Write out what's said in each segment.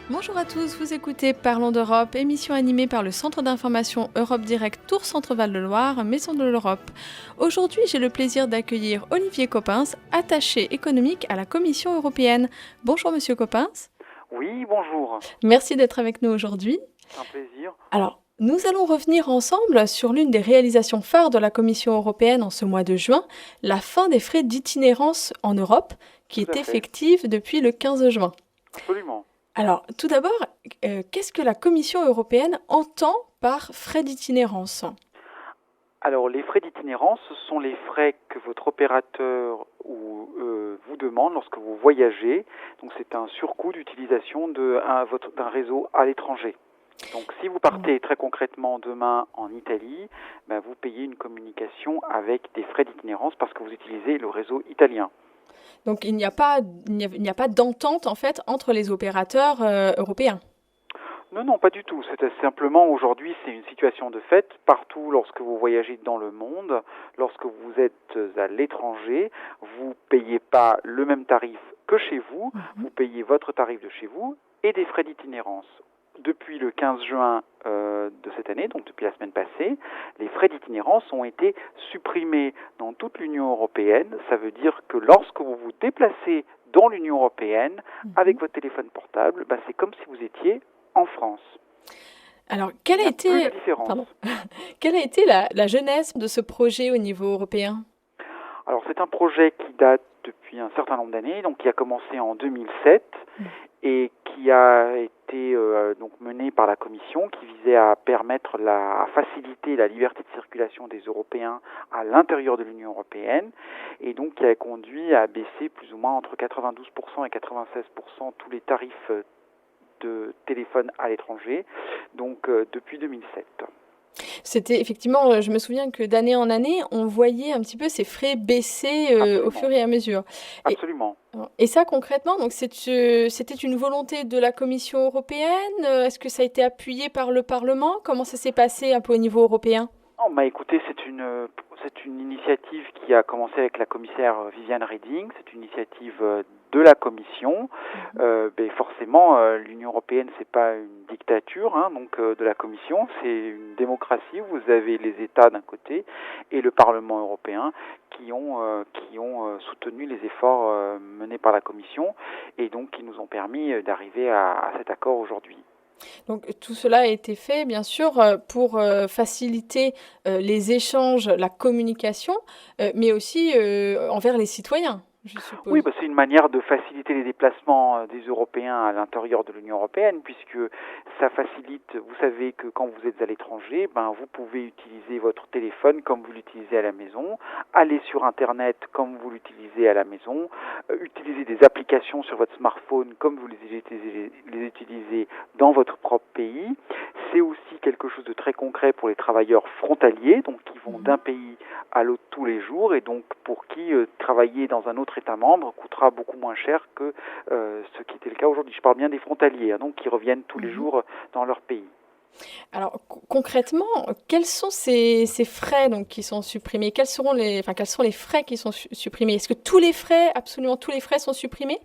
Bonjour à tous, vous écoutez Parlons d'Europe, émission animée par le Centre d'information Europe Direct Tours Centre-Val de Loire, Maison de l'Europe. Aujourd'hui, j'ai le plaisir d'accueillir Olivier Coppens, attaché économique à la Commission européenne. Bonjour Monsieur Coppens. Oui, bonjour. Merci d'être avec nous aujourd'hui. C'est un plaisir. Alors, nous allons revenir ensemble sur l'une des réalisations phares de la Commission européenne en ce mois de juin, la fin des frais d'itinérance en Europe, qui Tout est à fait. effective depuis le 15 juin. Absolument. Alors, tout d'abord, qu'est-ce que la Commission européenne entend par frais d'itinérance? Alors, les frais d'itinérance, ce sont les frais que votre opérateur vous demande lorsque vous voyagez. Donc, c'est un surcoût d'utilisation d'un réseau à l'étranger. Donc, si vous partez très concrètement demain en Italie, vous payez une communication avec des frais d'itinérance parce que vous utilisez le réseau italien. Donc, il n'y a pas d'entente, en fait, entre les opérateurs européens. Non, non, pas du tout. C'est simplement aujourd'hui, c'est une situation de fait. Partout, lorsque vous voyagez dans le monde, lorsque vous êtes à l'étranger, vous payez pas le même tarif que chez vous. Vous payez votre tarif de chez vous et des frais d'itinérance. Depuis le 15 juin de cette année, donc depuis la semaine passée, les frais d'itinérance ont été supprimés dans toute l'Union européenne. Ça veut dire que lorsque vous vous déplacez dans l'Union européenne avec votre téléphone portable, c'est comme si vous étiez en France. Alors, Il n'y a plus de différence. quelle a été la genèse de ce projet au niveau européen? Alors, c'est un projet qui date depuis un certain nombre d'années, donc qui a commencé en 2007 et qui a été mené par la Commission, qui visait à faciliter la liberté de circulation des Européens à l'intérieur de l'Union européenne, et donc qui a conduit à baisser plus ou moins entre 92% et 96% tous les tarifs de téléphone à l'étranger, donc depuis 2007. C'était effectivement, je me souviens que d'année en année, on voyait un petit peu ces frais baisser au fur et à mesure. Et, Absolument. et ça, concrètement, donc c'était une volonté de la Commission européenne? Est-ce que ça a été appuyé par le Parlement? Comment ça s'est passé un peu au niveau européen? Oh, écoutez, c'est une initiative qui a commencé avec la commissaire Viviane Reding. C'est une initiative de la Commission. Forcément, l'Union européenne, c'est pas une dictature, de la Commission, c'est une démocratie. Vous avez les États d'un côté et le Parlement européen qui ont soutenu les efforts menés par la Commission et donc qui nous ont permis d'arriver à cet accord aujourd'hui. Donc tout cela a été fait, bien sûr, pour faciliter les échanges, la communication, mais aussi envers les citoyens, je Oui, suppose. c'est une manière de faciliter les déplacements des Européens à l'intérieur de l'Union européenne, puisque ça facilite, vous savez que quand vous êtes à l'étranger, vous pouvez utiliser votre téléphone comme vous l'utilisez à la maison, aller sur Internet comme vous l'utilisez à la maison, utiliser des applications sur votre smartphone comme vous les utilisez dans votre propre pays. C'est aussi quelque chose de très concret pour les travailleurs frontaliers, donc qui vont d'un pays à l'autre tous les jours, et donc pour qui travailler dans un autre État membre coûtera beaucoup moins cher que ce qui était le cas aujourd'hui. Je parle bien des frontaliers, donc qui reviennent tous les jours dans leur pays. Alors concrètement, quels sont ces frais donc, qui sont supprimés? Quels sont les frais qui sont supprimés? Est-ce que tous les frais, absolument tous les frais sont supprimés?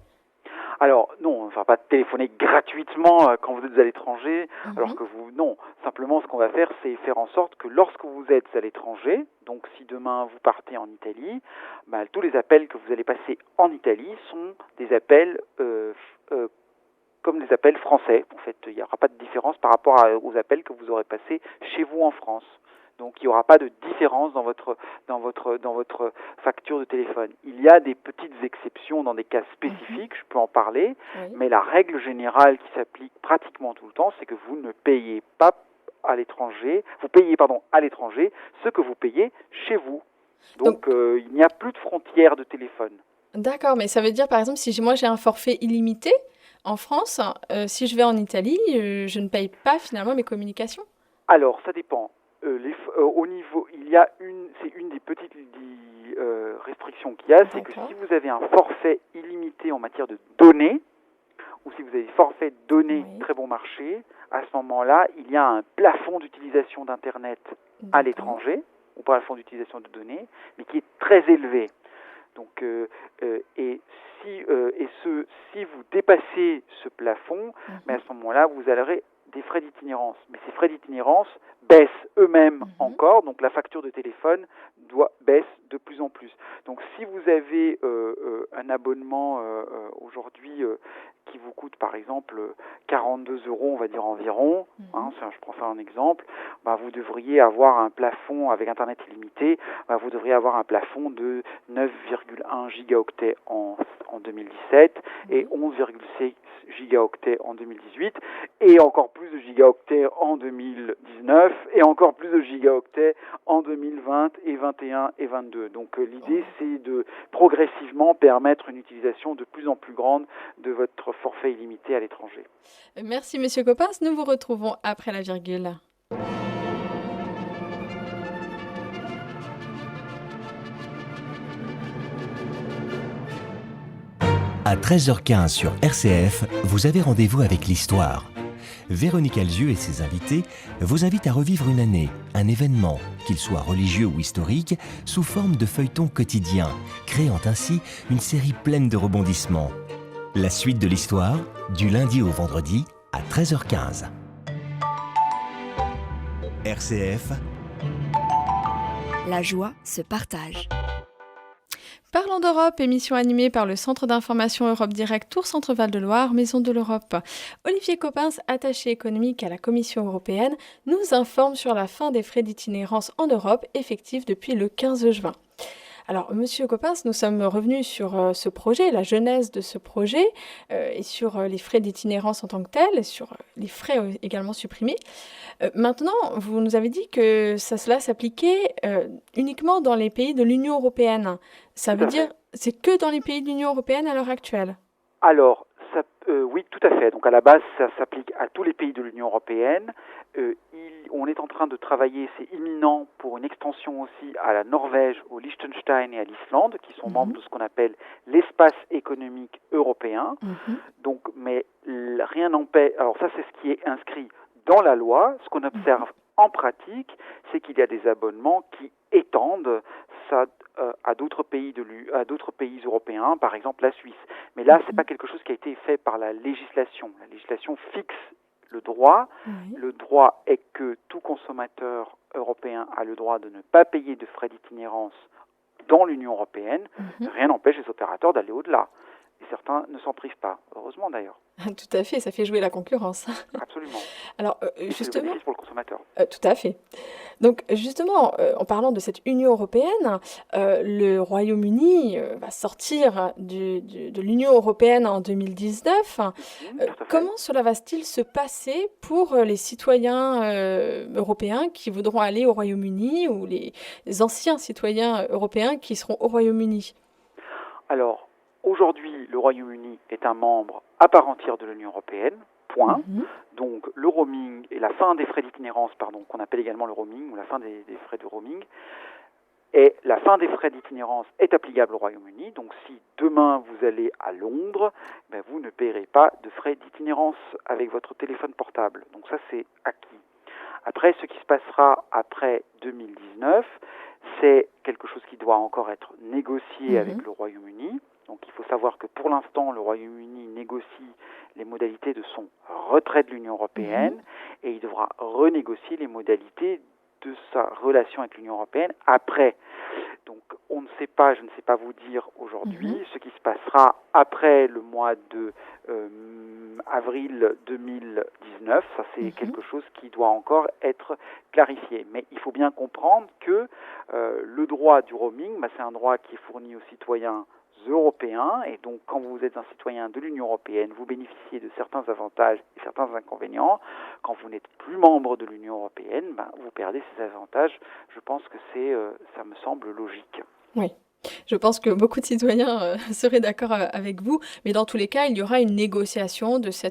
Alors non, on ne va pas téléphoner gratuitement quand vous êtes à l'étranger, alors que non. Simplement, ce qu'on va faire, c'est faire en sorte que lorsque vous êtes à l'étranger, donc si demain vous partez en Italie, tous les appels que vous allez passer en Italie sont des appels comme des appels français. En fait, il n'y aura pas de différence par rapport aux appels que vous aurez passés chez vous en France. Donc il n'y aura pas de différence dans votre facture de téléphone. Il y a des petites exceptions dans des cas spécifiques, je peux en parler, mais la règle générale qui s'applique pratiquement tout le temps, c'est que vous ne payez pas à l'étranger, à l'étranger ce que vous payez chez vous. Donc il n'y a plus de frontières de téléphone. D'accord, mais ça veut dire par exemple si moi j'ai un forfait illimité en France, si je vais en Italie, je ne paye pas finalement mes communications? Alors, ça dépend. Au niveau, c'est une des petites restrictions qu'il y a, c'est que si vous avez un forfait illimité en matière de données, ou si vous avez forfait données très bon marché, à ce moment-là, il y a un plafond d'utilisation d'Internet à l'étranger, ou plafond d'utilisation de données, mais qui est très élevé. Si vous dépassez ce plafond, mais à ce moment-là, vous aurez des frais d'itinérance. Mais ces frais d'itinérance baissent eux-mêmes encore, donc la facture de téléphone baisse de plus en plus. Donc si vous avez un abonnement aujourd'hui qui vous coûte par exemple 42 euros, on va dire environ, je prends ça en exemple, vous devriez avoir un plafond avec Internet illimité, vous devriez avoir un plafond de 9,1 gigaoctets en 2017 et 11,6 gigaoctets en 2018 et encore plus de gigaoctets en 2019 et encore plus de gigaoctets en 2020 et 21 et 22. Donc l'idée c'est de progressivement permettre une utilisation de plus en plus grande de votre forfait illimité à l'étranger. Merci Monsieur Coppens, nous vous retrouvons après la virgule. À 13h15 sur RCF, vous avez rendez-vous avec l'histoire. Véronique Alzieux et ses invités vous invitent à revivre une année, un événement, qu'il soit religieux ou historique, sous forme de feuilleton quotidien, créant ainsi une série pleine de rebondissements. La suite de l'histoire, du lundi au vendredi à 13h15. RCF. La joie se partage. Parlons d'Europe, émission animée par le Centre d'information Europe Direct Tours Centre Val de Loire, Maison de l'Europe. Olivier Coppens, attaché économique à la Commission européenne, nous informe sur la fin des frais d'itinérance en Europe, effectifs depuis le 15 juin. Alors, Monsieur Coppens, nous sommes revenus sur ce projet, la genèse de ce projet, et sur les frais d'itinérance en tant que tels, et sur les frais également supprimés. Maintenant, vous nous avez dit que cela s'appliquait uniquement dans les pays de l'Union européenne. Ça veut dire, c'est que dans les pays de l'Union européenne à l'heure actuelle? Alors, oui, tout à fait. Donc à la base, ça s'applique à tous les pays de l'Union européenne. On est en train de travailler, c'est imminent, pour une extension aussi à la Norvège, au Liechtenstein et à l'Islande, qui sont membres de ce qu'on appelle l'espace économique européen. Donc, mais rien n'empêche. Alors ça, c'est ce qui est inscrit dans la loi. Ce qu'on observe en pratique, c'est qu'il y a des abonnements qui étendent ça à d'autres pays européens, par exemple la Suisse. Mais là, c'est pas quelque chose qui a été fait par la législation. La législation fixe le droit. Le droit est que tout consommateur européen a le droit de ne pas payer de frais d'itinérance dans l'Union européenne. Rien n'empêche les opérateurs d'aller au-delà. Et certains ne s'en privent pas, heureusement d'ailleurs. Tout à fait, ça fait jouer la concurrence. Absolument. Alors, justement, c'est le bénéfice pour le consommateur. Tout à fait. Donc, justement, en parlant de cette Union européenne, le Royaume-Uni va sortir de l'Union européenne en 2019. Comment cela va-t-il se passer pour les citoyens européens qui voudront aller au Royaume-Uni ou les anciens citoyens européens qui seront au Royaume-Uni? Alors, aujourd'hui, le Royaume-Uni est un membre à part entière de l'Union européenne, point. Donc, le roaming et la fin des frais d'itinérance, qu'on appelle également le roaming, ou la fin des frais de roaming, et la fin des frais d'itinérance est applicable au Royaume-Uni. Donc, si demain vous allez à Londres, vous ne paierez pas de frais d'itinérance avec votre téléphone portable. Donc ça, c'est acquis. Après, ce qui se passera après 2019, c'est quelque chose qui doit encore être négocié avec le Royaume-Uni. Donc il faut savoir que pour l'instant, le Royaume-Uni négocie les modalités de son retrait de l'Union européenne et il devra renégocier les modalités de sa relation avec l'Union européenne après. Donc on ne sait pas, je ne sais pas vous dire aujourd'hui ce qui se passera après le mois de avril 2019. Ça, c'est quelque chose qui doit encore être clarifié. Mais il faut bien comprendre que le droit du roaming, c'est un droit qui est fourni aux citoyens européens, et donc quand vous êtes un citoyen de l'Union européenne, vous bénéficiez de certains avantages et certains inconvénients. Quand vous n'êtes plus membre de l'Union européenne, vous perdez ces avantages. Je pense que ça me semble logique. Oui. Je pense que beaucoup de citoyens seraient d'accord avec vous, mais dans tous les cas, il y aura une négociation de ce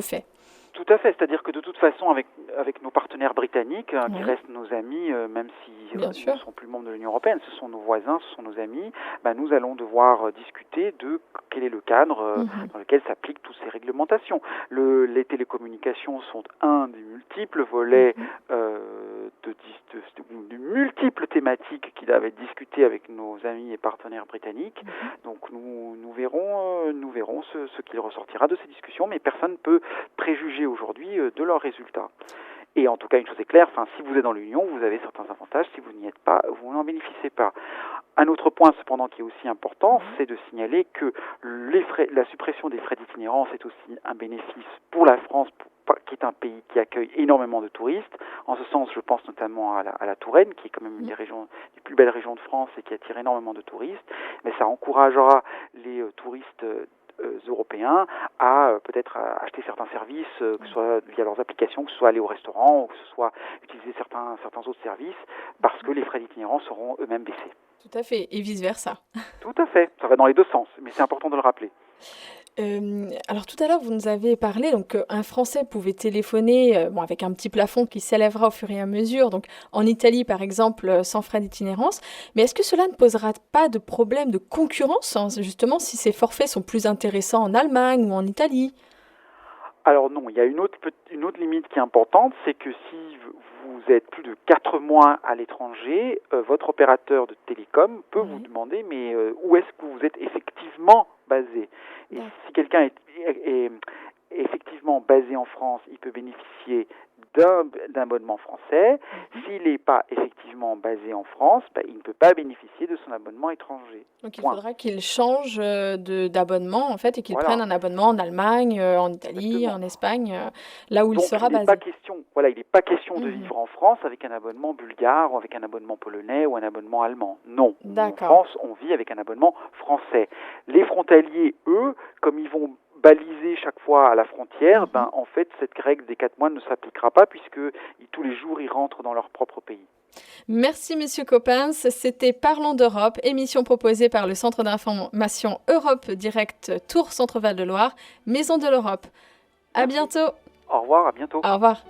fait. Tout à fait, c'est-à-dire que de toute façon, avec nos partenaires britanniques, qui restent nos amis, même s'ils ne sont plus membres de l'Union européenne, ce sont nos voisins, ce sont nos amis, nous allons devoir discuter de quel est le cadre dans lequel s'appliquent toutes ces réglementations. Les télécommunications sont un des multiples volets de multiples thématiques qui doivent être discutées avec nos amis et partenaires britanniques. Donc nous verrons ce qu'il ressortira de ces discussions, mais personne ne peut préjuger aujourd'hui de leurs résultats. Et en tout cas, une chose est claire, si vous êtes dans l'Union, vous avez certains avantages, si vous n'y êtes pas, vous n'en bénéficiez pas. Un autre point, cependant, qui est aussi important, c'est de signaler que la suppression des frais d'itinérance est aussi un bénéfice pour la France, qui est un pays qui accueille énormément de touristes. En ce sens, je pense notamment à la Touraine, qui est quand même une des plus belles régions de France et qui attire énormément de touristes. Mais ça encouragera les touristes européens à peut-être acheter certains services, que ce soit via leurs applications, que ce soit aller au restaurant ou que ce soit utiliser certains autres services, parce que les frais d'itinérance seront eux-mêmes baissés. Tout à fait, et vice-versa. Tout à fait, ça va dans les deux sens, mais c'est important de le rappeler. Alors tout à l'heure, vous nous avez parlé qu'un Français pouvait téléphoner avec un petit plafond qui s'élèvera au fur et à mesure, donc en Italie par exemple, sans frais d'itinérance. Mais est-ce que cela ne posera pas de problème de concurrence, justement, si ces forfaits sont plus intéressants en Allemagne ou en Italie ? Alors non, il y a une autre limite qui est importante, c'est que si vous êtes plus de 4 mois à l'étranger, votre opérateur de télécom peut vous demander mais où est-ce que vous êtes effectivement basé. Et si quelqu'un est effectivement basé en France, il peut bénéficier d'un abonnement français. S'il n'est pas effectivement basé en France, il ne peut pas bénéficier de son abonnement étranger. Donc il faudra qu'il change d'abonnement en fait et qu'il prenne un abonnement en Allemagne, en Italie, en Espagne, là où il sera basé. Il n'est pas question de vivre en France avec un abonnement bulgare ou avec un abonnement polonais ou un abonnement allemand. Non. En France, on vit avec un abonnement français. Les frontaliers, eux, comme ils vont baliser chaque fois à la frontière, en fait, cette règle des 4 mois ne s'appliquera pas puisque tous les jours, ils rentrent dans leur propre pays. Merci, Monsieur Coppens. C'était Parlons d'Europe, émission proposée par le Centre d'information Europe Direct Tours Centre-Val de Loire, Maison de l'Europe. À bientôt. Au revoir, à bientôt. Au revoir.